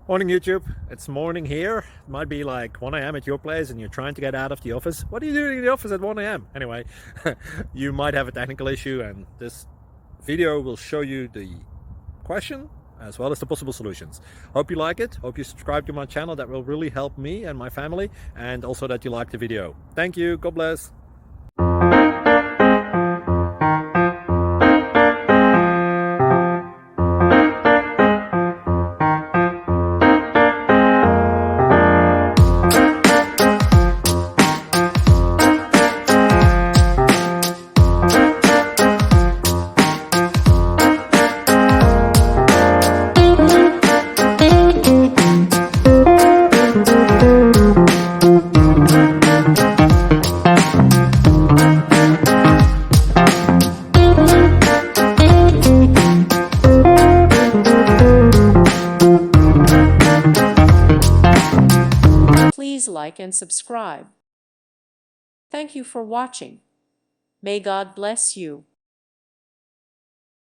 Morning YouTube, it's morning here. It might be like 1 a.m. at your place and you're trying to get out of the office. What are you doing in the office at 1 a.m.? Anyway, you might have a technical issue and this video will show you the question as well as the possible solutions. Hope you like it, hope you subscribe to my channel. That will really help me and my family, and also that you like the video. Thank you, God bless. Please like and subscribe. Thank you for watching. May God bless you.